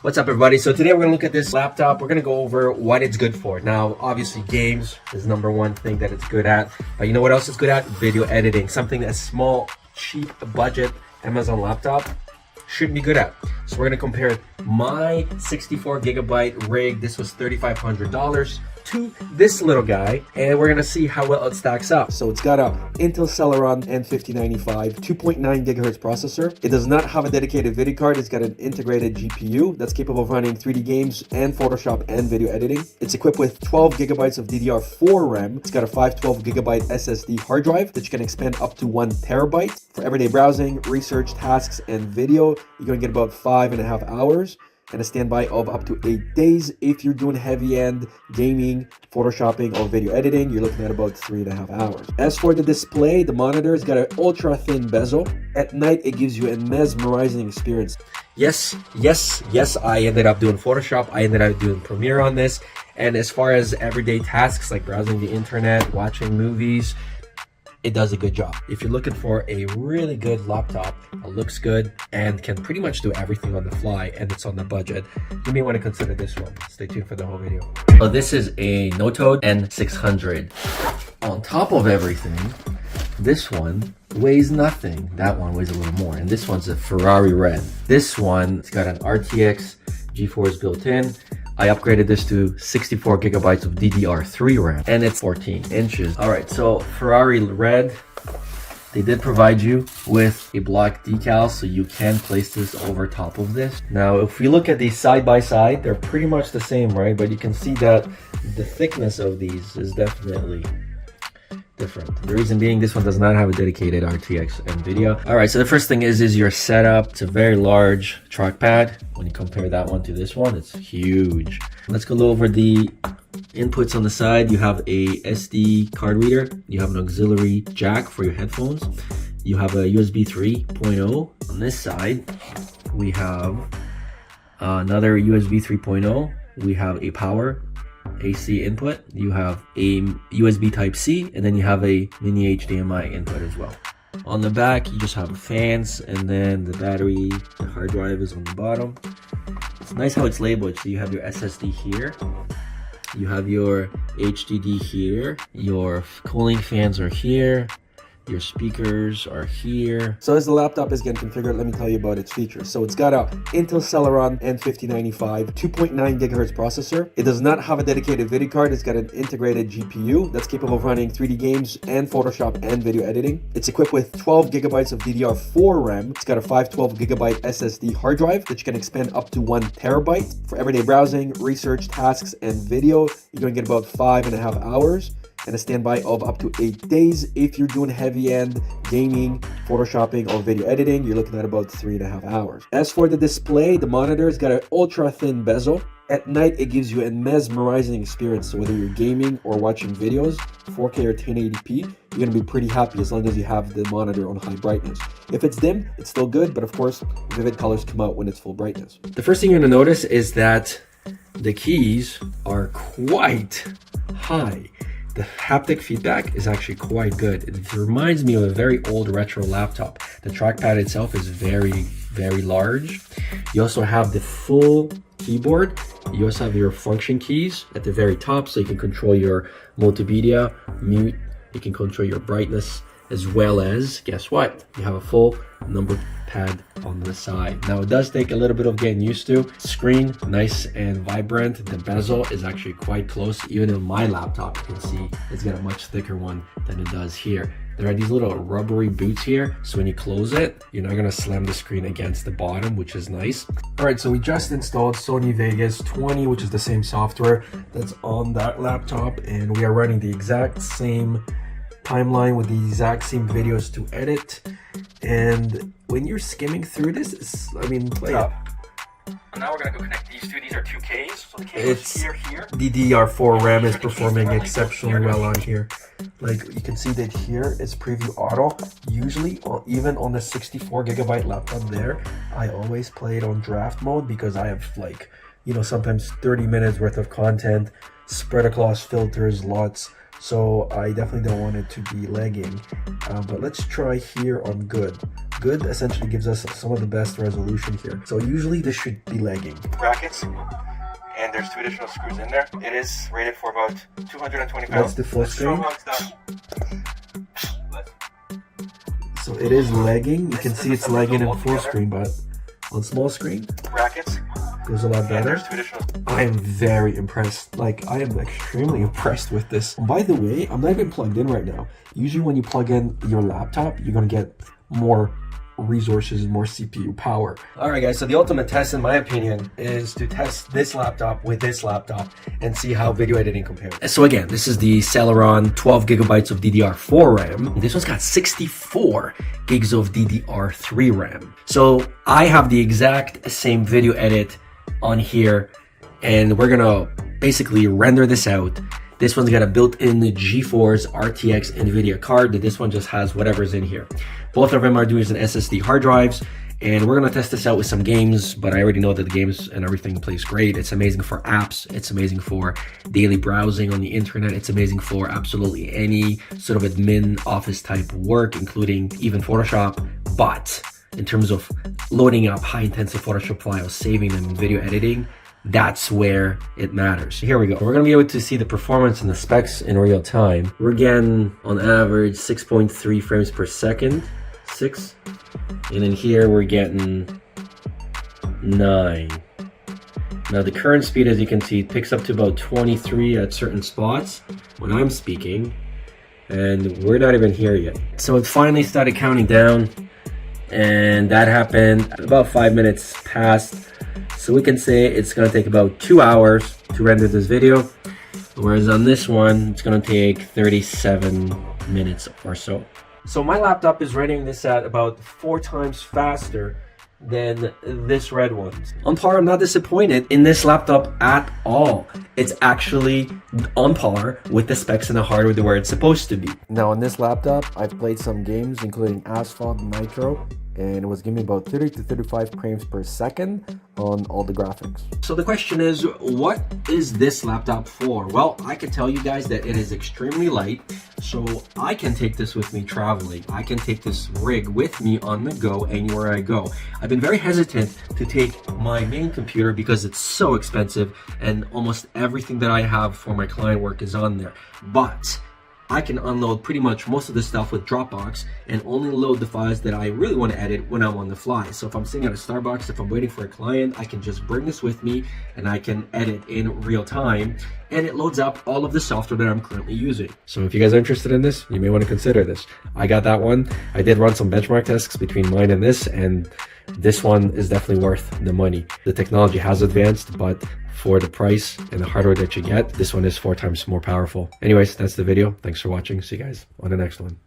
What's up, everybody? So today we're gonna look at this laptop. We're gonna go over what it's good for. Now, obviously games is number one thing that it's good at, but you know what else it's good at? Video editing. Something that's small, cheap, budget Amazon laptop should be good at. So we're gonna compare my 64 gigabyte rig. This was $3,500 to this little guy, and we're gonna see how well it stacks up. So it's got a Intel Celeron N5095 2.9 gigahertz processor. It does not have a dedicated video card. It's got an integrated GPU that's capable of running 3D games and Photoshop and video editing. It's equipped with 12 gigabytes of DDR4 RAM. It's got a 512 gigabyte SSD hard drive that you can expand up to 1 terabyte. For everyday browsing, research, tasks, and video, you're gonna get about 5.5 hours. And a standby of up to 8 days. If you're doing heavy-end gaming, photoshopping, or video editing, you're looking at about 3.5 hours. As for the display, the monitor's got an ultra-thin bezel. At night, it gives you a mesmerizing experience. Yes, I ended up doing Photoshop. I ended up doing Premiere on this. And as far as everyday tasks like browsing the internet, watching movies, it does a good job. If you're looking for a really good laptop that looks good and can pretty much do everything on the fly and it's on the budget, you may want to consider this one. Stay tuned for the whole video. So this is a NOTODD N600. On top of everything, this one weighs nothing. That one weighs a little more. And this one's a Ferrari red. This one, it's got an RTX GeForce built in. I upgraded this to 64 gigabytes of DDR3 RAM, and it's 14 inches. All right, so Ferrari red, they did provide you with a black decal, so you can place this over top of this. Now, if we look at these side by side, they're pretty much the same, right? But you can see that the thickness of these is definitely different. The reason being, this one does not have a dedicated RTX NVIDIA. All right, so the first thing is your setup. It's a very large trackpad. When you compare that one to this one, it's huge. Let's go over the inputs on the side. You have a SD card reader. You have an auxiliary jack for your headphones. You have a USB 3.0. On this side, we have another USB 3.0. We have a power AC input, you have a USB Type-C, and then you have a mini HDMI input as well. On the back, you just have fans, and then the battery, the hard drive is on the bottom. It's nice how it's labeled. So you have your SSD here, you have your HDD here, your cooling fans are here, your speakers are here. So as the laptop is getting configured, let me tell you about its features. So it's got a Intel Celeron N5095 2.9 gigahertz processor. It does not have a dedicated video card. It's got an integrated GPU that's capable of running 3D games and Photoshop and video editing. It's equipped with 12 gigabytes of DDR4 RAM. It's got a 512 gigabyte SSD hard drive that you can expand up to 1 terabyte. For everyday browsing, research, tasks, and video, you're gonna get about 5.5 hours. And a standby of up to 8 days. If you're doing heavy-end gaming, photoshopping, or video editing, you're looking at about 3.5 hours. As for the display, the monitor's got an ultra-thin bezel. At night, it gives you a mesmerizing experience. So whether you're gaming or watching videos, 4K or 1080p, you're gonna be pretty happy as long as you have the monitor on high brightness. If it's dim, it's still good, but of course, vivid colors come out when it's full brightness. The first thing you're gonna notice is that the keys are quite high. The haptic feedback is actually quite good. It reminds me of a very old retro laptop. The trackpad itself is very large. You also have the full keyboard. You also have your function keys at the very top, so you can control your multimedia, mute, you can control your brightness, as well as, guess what? You have a full number pad on the side. Now, it does take a little bit of getting used to. Screen, nice and vibrant. The bezel is actually quite close. Even in my laptop, you can see it's got a much thicker one than it does here. There are these little rubbery boots here, so when you close it, you're not gonna slam the screen against the bottom, which is nice. All right, so we just installed Sony Vegas 20, which is the same software that's on that laptop, and we are running the exact same timeline with the exact same videos to edit. And when you're skimming through this, play it. Now we're gonna go connect these two. These are 2Ks. So the cable's here. DDR4 RAM is performing exceptionally well on here. Like you can see that here it's preview auto. Usually, even on the 64 gigabyte laptop there, I always play it on draft mode because I have sometimes 30 minutes worth of content spread across filters, lots so I definitely don't want it to be lagging. But let's try here on good. Good essentially gives us some of the best resolution here. So usually this should be lagging. Brackets. And there's 2 additional screws in there. It is rated for about 220 pounds. That's the full screen. Let's So it is lagging. You can see it's lagging in full screen, but on small screen, brackets. goes a lot And better. there's 2 additional. I am very impressed. Like, I am extremely impressed with this. By the way, I'm not even plugged in right now. Usually when you plug in your laptop, you're gonna get more resources and more CPU power. All right, guys, so the ultimate test, in my opinion, is to test this laptop with this laptop and see how video editing compares. So again, this is the Celeron 12 gigabytes of DDR4 RAM. This one's got 64 gigs of DDR3 RAM. So I have the exact same video edit on here, and we're gonna basically render this out. This one's got a built-in GeForce RTX NVIDIA card. This one just has whatever's in here. Both of them are doing SSD hard drives, and we're gonna test this out with some games, but I already know that the games and everything plays great. It's amazing for apps. It's amazing for daily browsing on the internet. It's amazing for absolutely any sort of admin office type work, including even Photoshop. But in terms of loading up high intensive Photoshop files, saving them in video editing, that's where it matters. Here we go. We're gonna be able to see the performance and the specs in real time. We're getting on average 6.3 frames per second. 6. And then here we're getting 9. Now the current speed, as you can see, picks up to about 23 at certain spots when I'm speaking, and we're not even here yet. So it finally started counting down, and that happened about 5 minutes past. So we can say it's gonna take about 2 hours to render this video, whereas on this one, it's gonna take 37 minutes or so. So my laptop is rendering this at about 4 times faster than this red one. On par, I'm not disappointed in this laptop at all. It's actually on par with the specs and the hardware where it's supposed to be. Now on this laptop, I've played some games, including Asphalt and Nitro, and it was giving me about 30 to 35 frames per second on all the graphics. So the question is, what is this laptop for? Well, I can tell you guys that it is extremely light, so I can take this with me traveling. I can take this rig with me on the go anywhere I go. I've been very hesitant to take my main computer because it's so expensive and almost everything that I have for my client work is on there. But I can unload pretty much most of the stuff with Dropbox and only load the files that I really want to edit when I'm on the fly. So if I'm sitting at a Starbucks, if I'm waiting for a client, I can just bring this with me and I can edit in real time, and it loads up all of the software that I'm currently using. So if you guys are interested in this, you may want to consider this. I got that one. I did run some benchmark tests between mine and this one is definitely worth the money. The technology has advanced, but for the price and the hardware that you get, this one is 4 times more powerful. Anyways, that's the video. Thanks for watching. See you guys on the next one.